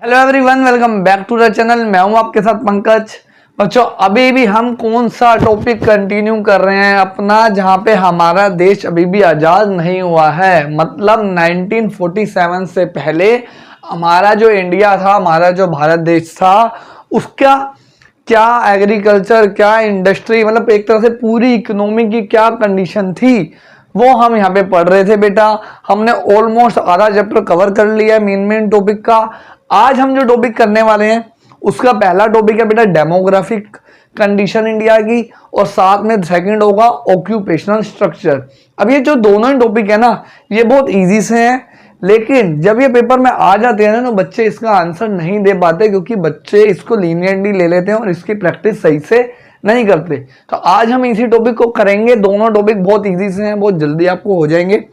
Hello everyone, welcome back to the channel. मैं हूं आपके साथ पंकज। बच्चों, अभी भी हम कौन सा टॉपिक कंटिन्यू कर रहे हैं अपना, जहां पे हमारा देश अभी भी आज़ाद नहीं हुआ है। मतलब 1947 से पहले हमारा जो इंडिया था, हमारा जो भारत देश था, उसका क्या एग्रीकल्चर, क्या इंडस्ट्री, मतलब एक तरह से पूरी इकोनॉमी की क्या कंडीशन थी, वो हम यहाँ पे पढ़ रहे थे बेटा। हमने ऑलमोस्ट आधा चैप्टर कवर कर लिया मेन टॉपिक का। आज हम जो टॉपिक करने वाले हैं उसका पहला टॉपिक है बेटा डेमोग्राफिक कंडीशन इंडिया की, और साथ में सेकंड होगा ऑक्यूपेशनल स्ट्रक्चर। अब ये जो दोनों ही टॉपिक है ना, ये बहुत इजी से हैं, लेकिन जब ये पेपर में आ जाते हैं ना, तो बच्चे इसका आंसर नहीं दे पाते, क्योंकि बच्चे इसको लीनियरली ले लेते हैं और इसकी प्रैक्टिस सही से नहीं करते। तो आज हम इसी टॉपिक को करेंगे। दोनों टॉपिक बहुत इजी से हैं, बहुत जल्दी आपको हो जाएंगे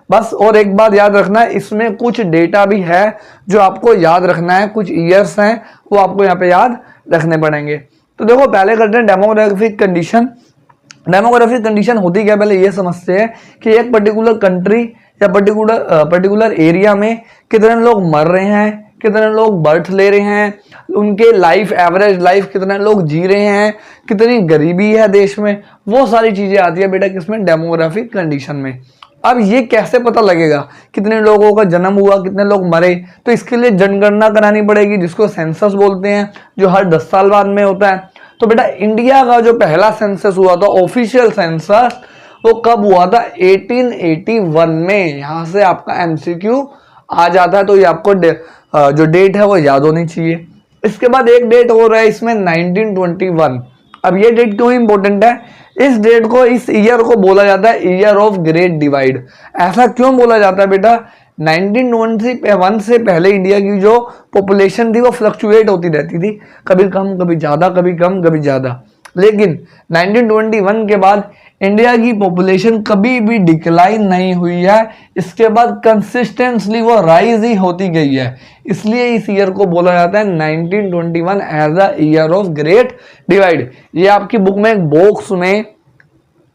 बस। और एक बात याद रखना है, इसमें कुछ डेटा भी है जो आपको याद रखना है, कुछ ईयर्स हैं वो आपको यहाँ पे याद रखने पड़ेंगे। तो देखो, पहले करते हैं डेमोग्राफिक कंडीशन। डेमोग्राफिक कंडीशन होती क्या, पहले ये समझते हैं कि एक पर्टिकुलर कंट्री या पर्टिकुलर एरिया में कितने लोग मर रहे हैं, कितने लोग बर्थ ले रहे हैं, उनके लाइफ एवरेज लाइफ कितने लोग जी रहे हैं, कितनी गरीबी है देश में, वो सारी चीजें आती है बेटा किसमें, डेमोग्राफिक कंडीशन में। अब ये कैसे पता लगेगा कितने लोगों का जन्म हुआ, कितने लोग मरे? तो इसके लिए जनगणना करानी पड़ेगी, जिसको सेंसस बोलते हैं, जो हर 10 साल बाद में होता है। तो बेटा इंडिया का जो पहला सेंसस हुआ था, ऑफिशियल सेंसस, वो कब हुआ था? 1881 में। यहां से आपका एमसीक्यू आ जाता है, तो ये आपको जो डेट है वो याद होनी चाहिए। इसके बाद एक डेट हो रहा है इसमें 1921। अब ये डेट क्यों इंपॉर्टेंट है? इस डेट को, इस ईयर को बोला जाता है ईयर ऑफ ग्रेट डिवाइड। ऐसा क्यों बोला जाता है बेटा? 1921 से पहले इंडिया की जो पॉपुलेशन थी वो फ्लक्चुएट होती रहती थी, कभी कम कभी ज्यादा, कभी कम कभी ज्यादा। लेकिन 1921 के बाद इंडिया की पॉपुलेशन कभी भी डिक्लाइन नहीं हुई है। इसके बाद कंसिस्टेंटली वो राइज ही होती गई है, इसलिए इस ईयर को बोला जाता है 1921 as the year of great divide. ये आपकी बुक में एक बॉक्स में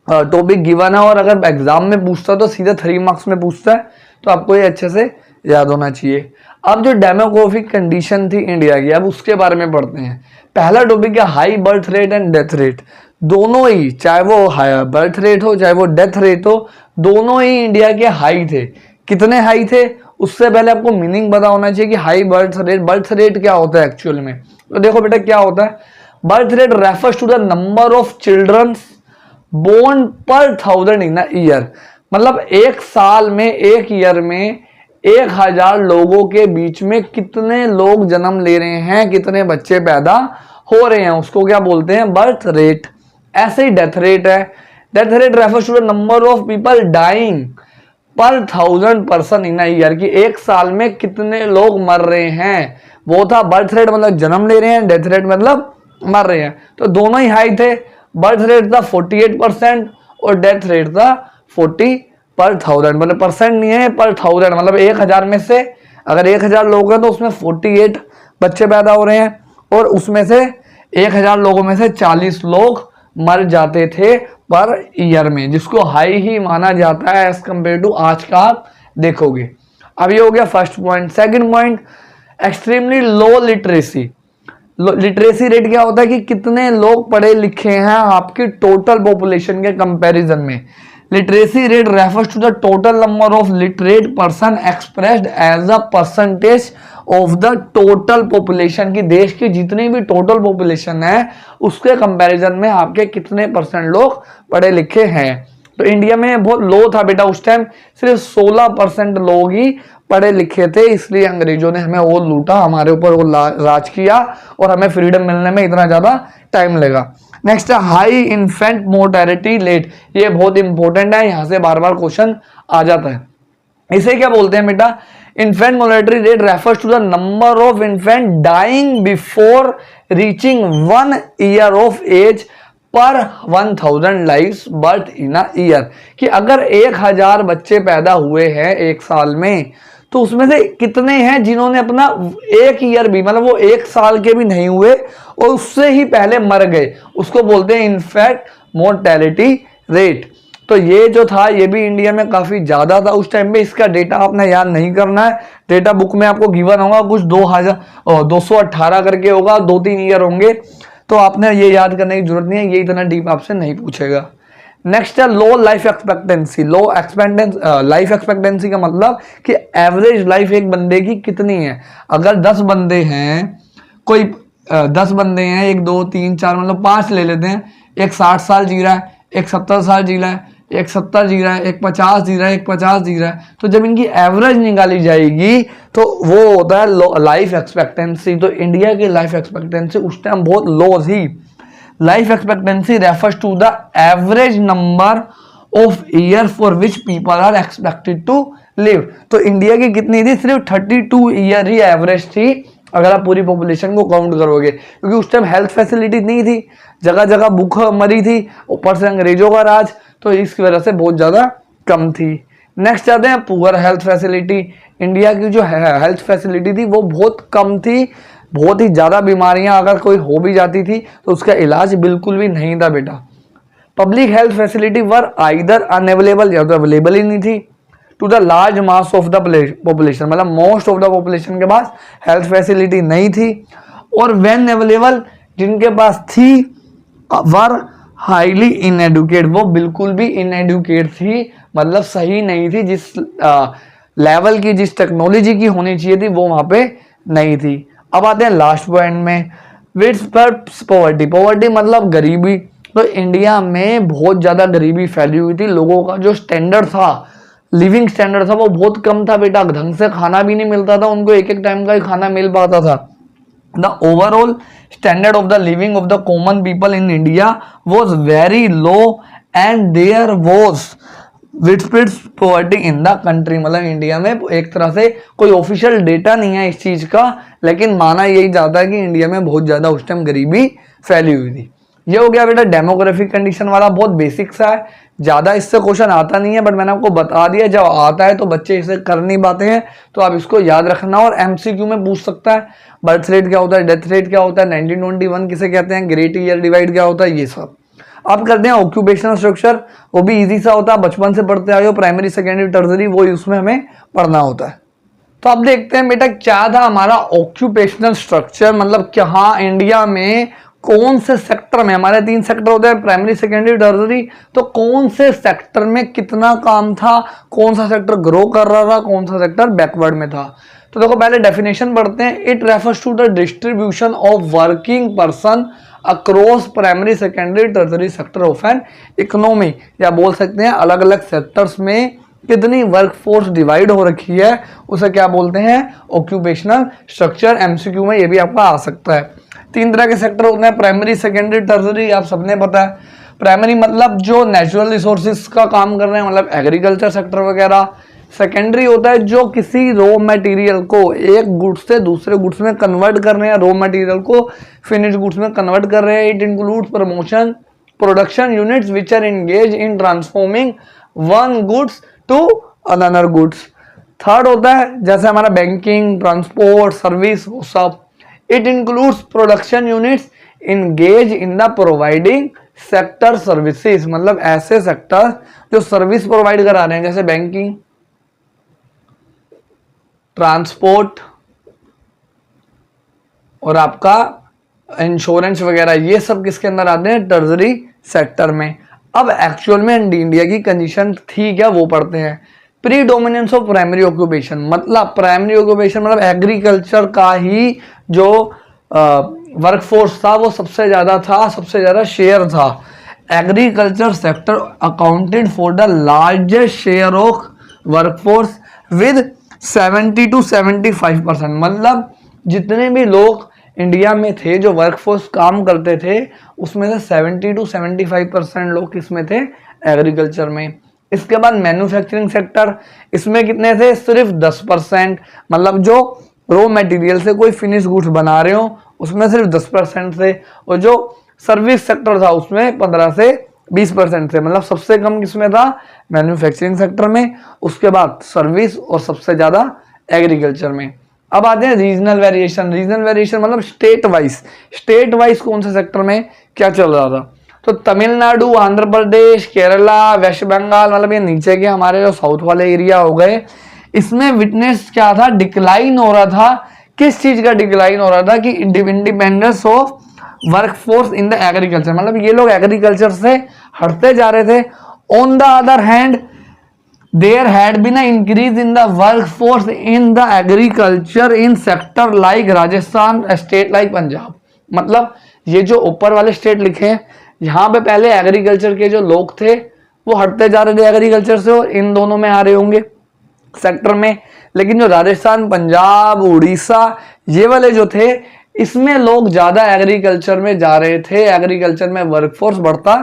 टॉपिक गिवन है, और अगर एग्जाम में पूछता तो सीधे 3 मार्क्स में पूछता है, तो आपको ये अच्छे से याद होना चाहिए। अब जो डेमोग्राफिक कंडीशन थी इंडिया की, अब उसके बारे में पढ़ते हैं। पहला टॉपिक है high birth rate and death rate. दोनों ही, चाहे वो हाई बर्थ रेट हो चाहे वो डेथ रेट हो, दोनों ही इंडिया के हाई थे। कितने हाई थे? उससे पहले आपको मीनिंग पता होना चाहिए कि हाई बर्थ रेट क्या होता है एक्चुअल में। तो देखो बेटा क्या होता है, birth rate refers to the number of children born per 1000 in a year. मतलब एक साल में, एक ईयर में 1000 लोगों के बीच में कितने लोग जन्म ले रहे हैं, कितने बच्चे पैदा हो रहे हैं, उसको क्या बोलते हैं? Birth rate. ऐसे ही डेथ रेट है। Death rate refers to the number of people dying per 1000 person in a year, की एक साल में कितने लोग मर रहे हैं, वो था बर्थ रेट, मतलब जन्म ले रहे हैं, डेथ रेट मतलब मर रहे हैं। तो दोनों ही हाई थे। बर्थ रेट था 48% और डेथ रेट था 40 पर 1000, मतलब परसेंट नहीं है, पर 1000, मतलब 1000 में से अगर 1000 लोग हैं तो उसमें 48 बच्चे पैदा हो रहे हैं, और उसमें से 1000 लोगों में से 40 लोग मर जाते थे पर ईयर में, जिसको हाई ही माना जाता है एज कंपेयर टू आज का आप देखोगे। अब ये हो गया first point. Second point, extremely low literacy. Literacy rate क्या होता है कि कितने लोग पढ़े लिखे हैं आपकी टोटल पॉपुलेशन के कंपैरिजन में। Literacy rate refers to the total number of literate person expressed as a percentage of the total population, की देश की जितनी भी टोटल पॉपुलेशन है उसके कंपैरिजन में आपके कितने परसेंट लोग पढ़े लिखे हैं। तो इंडिया में बहुत लो था बेटा उस टाइम, सिर्फ 16% लोग ही पढ़े लिखे थे, इसलिए अंग्रेजों ने हमें वो लूटा, हमारे ऊपर वो राज किया, और हमें फ्रीडम मिलने में इतना ज्यादा टाइम लगा। नेक्स्ट है हाई इन्फेंट मोर्टेलिटी रेट। ये बहुत इंपॉर्टेंट है, यहां से बार बार क्वेश्चन आ जाता है। इसे क्या बोलते हैं बेटा? Infant mortality rate refers to the number of infant dying before reaching 1 year of age per 1000 lives birth in a year, कि अगर 1000 बच्चे पैदा हुए हैं एक साल में, तो उसमें से कितने हैं जिन्होंने अपना 1 ईयर भी, मतलब वो 1 साल के भी नहीं हुए और उससे ही पहले मर गए, उसको बोलते हैं इन्फेक्ट मोर्टेलिटी रेट। तो ये जो था ये भी इंडिया में काफी ज्यादा था उस टाइम पे। इसका डेटा आपने याद नहीं करना है, डेटा बुक में आपको गिवन होगा कुछ 218 करके होगा, 2-3 ईयर होंगे, तो आपने ये याद करने की जरूरत नहीं है, ये इतना डीप आपसे नहीं पूछेगा। नेक्स्ट है लो लाइफ एक्सपेक्टेंसी। लो लाइफ एक्सपेक्टेंसी का मतलब कि एवरेज लाइफ एक बंदे की कितनी है। अगर 10 बंदे हैं, कोई 10 बंदे हैं, 1 2 3 4 मतलब 5 ले लेते हैं, एक 60 साल जी रहा है, एक 70 साल जी रहा है, एक 70 जी रहा है, एक 50 जी रहा है, एक 50 जी रहा है, तो जब इनकी एवरेज निकाली जाएगी तो वो होता है लाइफ एक्सपेक्टेंसी। तो इंडिया की लाइफ एक्सपेक्टेंसी उस टाइम बहुत लो थी। Life expectancy refers to the average number of year for which people are expected to live. तो इंडिया की कितनी थी, सिर्फ 32 ईयर ही एवरेज थी अगर आप पूरी पॉपुलेशन को काउंट करोगे, क्योंकि उस टाइम हेल्थ फैसिलिटी नहीं थी, जगह जगह भूख मरी थी, ऊपर से अंग्रेजों का राज, तो इसकी वजह से बहुत ज्यादा कम थी। नेक्स्ट आते हैं पुअर हेल्थ फैसिलिटी। इंडिया की जो हेल्थ फैसिलिटी थी वो बहुत कम थी, बहुत ही ज्यादा बीमारियां अगर कोई हो भी जाती थी तो उसका इलाज बिल्कुल भी नहीं था बेटा। Public health facility were either unavailable या तो अवेलेबल ही नहीं थी to the large mass of the population, मतलब मोस्ट ऑफ द पॉपुलेशन के पास हेल्थ फैसिलिटी नहीं थी। और व्हेन अवेलेबल जिनके पास थी वर हाईली इनएडुकेट, वो बिल्कुल भी इनएडुकेट थी, मतलब सही नहीं थी, जिस लेवल की जिस टेक्नोलॉजी की होनी चाहिए थी वो वहां पे नहीं थी। अब आते हैं लास्ट पॉइंट में, विथ पर पॉवर्टी। पॉवर्टी मतलब गरीबी। तो इंडिया में बहुत ज्यादा गरीबी फैली हुई थी, लोगों का जो स्टैंडर्ड था, लिविंग स्टैंडर्ड था, वो बहुत कम था बेटा, ढंग से खाना भी नहीं मिलता था उनको, एक एक टाइम का ही खाना मिल पाता था। The overall standard of the living of the common people in India was very low and there was widespread poverty in the country. मतलब इंडिया में एक तरह से कोई ऑफिशियल डेटा नहीं है इस चीज का, लेकिन माना यही जाता है कि इंडिया में बहुत ज्यादा उस टाइम गरीबी फैली हुई थी। ये हो गया बेटा डेमोग्राफिक कंडीशन वाला, बहुत बेसिक सा है, ज्यादा इससे क्वेश्चन आता नहीं है, बट मैंने आपको बता दिया, जब आता है तो बच्चे इसे कर नहीं पाते हैं, तो आप इसको याद रखना। और एमसीक्यू में पूछ सकता है बर्थ रेट क्या होता है, डेथ रेट क्या होता है, 1921 किसे कहते हैं, ग्रेट ईयर डिवाइड क्या होता है, ये सब आप करते हैं। ऑक्यूपेशनल स्ट्रक्चर वो भी इजी सा होता है, बचपन से पढ़ते आए हो, प्राइमरी सेकेंडरी टर्सरी वो उसमें हमें पढ़ना होता है। तो अब देखते हैं बेटा क्या था हमारा ऑक्यूपेशनल स्ट्रक्चर, मतलब क्या हाँ इंडिया में कौन से सेक्टर में, हमारे 3 सेक्टर होते हैं प्राइमरी सेकेंडरी टर्सरी, तो कौन से सेक्टर में कितना काम था, कौन सा सेक्टर ग्रो कर रहा था, कौन सा सेक्टर बैकवर्ड में था। तो देखो पहले डेफिनेशन पढ़ते हैं। It refers to the distribution of working person across primary secondary tertiary sector of an economy, या बोल सकते हैं अलग अलग सेक्टर्स में कितनी वर्कफोर्स डिवाइड हो रखी है, उसे क्या बोलते हैं, ऑक्यूपेशनल स्ट्रक्चर। एमसीक्यू में ये भी आपका आ सकता है। 3 तरह के सेक्टर होते हैं, प्राइमरी सेकेंडरी टर्सरी, आप सबने पता है। प्राइमरी मतलब जो नेचुरल रिसोर्सेज का काम कर रहे हैं, मतलब एग्रीकल्चर सेक्टर वगैरह। सेकेंडरी होता है जो किसी रॉ मटेरियल को एक गुड्स से दूसरे गुड्स में कन्वर्ट कर रहे हैं, रॉ मटेरियल को फिनिश गुड्स में कन्वर्ट कर रहे हैं। It includes promotion production units which are engage in transforming one goods to another goods. Third होता है जैसे हमारा बैंकिंग, ट्रांसपोर्ट, सर्विस, वो सब। It includes production units engage in the providing sector services, मतलब ऐसे सेक्टर जो सर्विस प्रोवाइड करा रहे हैं, जैसे बैंकिंग, ट्रांसपोर्ट और आपका इंश्योरेंस वगैरह, ये सब किसके अंदर आते हैं, टर्सरी सेक्टर में। अब एक्चुअल में इंडिया की कंडीशन थी क्या, वो पढ़ते हैं। प्रीडोमिनेंस ऑफ प्राइमरी ऑक्यूपेशन, मतलब प्राइमरी ऑक्यूपेशन मतलब एग्रीकल्चर का ही जो वर्कफोर्स था वो सबसे ज्यादा था, सबसे ज्यादा शेयर था। Agriculture sector accounted for the largest share of workforce with 70 to 75%, मतलब जितने भी लोग इंडिया में थे जो वर्कफोर्स काम करते थे उसमें से 70 to 75% लोग किसमें थे, एग्रीकल्चर में। इसके बाद मैन्युफैक्चरिंग सेक्टर, इसमें कितने थे, सिर्फ 10%, मतलब जो रॉ मटेरियल से कोई फिनिश गुड्स बना रहे हो उसमें सिर्फ 10% थे। और जो सर्विस सेक्टर था उसमें 15 से 20% थे, मतलब सबसे कम किसमें था, मैन्युफैक्चरिंग सेक्टर में, उसके बाद सर्विस और सबसे ज्यादा एग्रीकल्चर में। अब आते हैं रीजनल वेरिएशन। रीजनल वेरिएशन मतलब स्टेट वाइज, स्टेट वाइज कौन से सेक्टर में क्या चल रहा था। तो तमिलनाडु, आंध्र प्रदेश, केरला, वेस्ट बंगाल, मतलब ये नीचे के हमारे जो साउथ वाले एरिया हो गए, इसमें विटनेस क्या था, डिक्लाइन हो रहा था। किस चीज का डिक्लाइन हो रहा था कि independence of workforce in the agriculture, मतलब ये लोग एग्रीकल्चर से हटते जा रहे थे। On the other hand there had been a increase in the workforce in the agriculture in sector like Rajasthan, state like Punjab. मतलब ये जो ऊपर वाले स्टेट लिखे हैं, यहाँ पे पहले एग्रीकल्चर के जो लोग थे वो हटते जा रहे थे एग्रीकल्चर से, और इन दोनों में आ रहे होंगे सेक्टर में। लेकिन जो राजस्थान, पंजाब, उड़ीसा, ये वाले जो थे, इसमें लोग ज्यादा एग्रीकल्चर में जा रहे थे, एग्रीकल्चर में वर्कफोर्स बढ़ता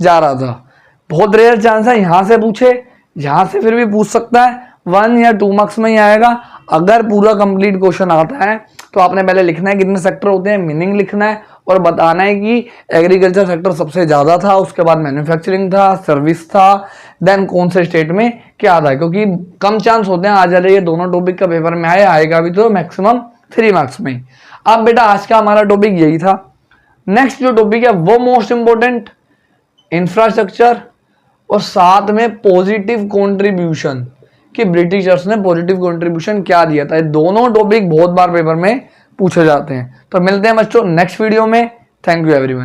जा रहा था। बहुत रेयर चांस है यहां से पूछे, यहां से फिर भी पूछ सकता है, 1 या 2 मार्क्स में ही आएगा। अगर पूरा कंप्लीट क्वेश्चन आता है तो आपने पहले लिखना है कितने सेक्टर होते हैं, मीनिंग लिखना है और बताना है कि एग्रीकल्चर सेक्टर सबसे ज्यादा था, उसके बाद मैन्युफैक्चरिंग था, सर्विस था, देन कौन से स्टेट में क्या था। क्योंकि कम चांस होते हैं आ जा रहे ये दोनों टॉपिक का पेपर में आएगा भी तो मैक्सिमम 3 मार्क्स में। अब बेटा आज का हमारा टॉपिक यही था। नेक्स्ट जो टॉपिक है वो मोस्ट इंपोर्टेंट, इंफ्रास्ट्रक्चर, और साथ में पॉजिटिव कंट्रीब्यूशन, कि ब्रिटिशर्स ने पॉजिटिव कंट्रीब्यूशन क्या दिया था। ये दोनों टॉपिक बहुत बार पेपर में पूछे जाते हैं। तो मिलते हैं बच्चों नेक्स्ट वीडियो में। Thank you everyone.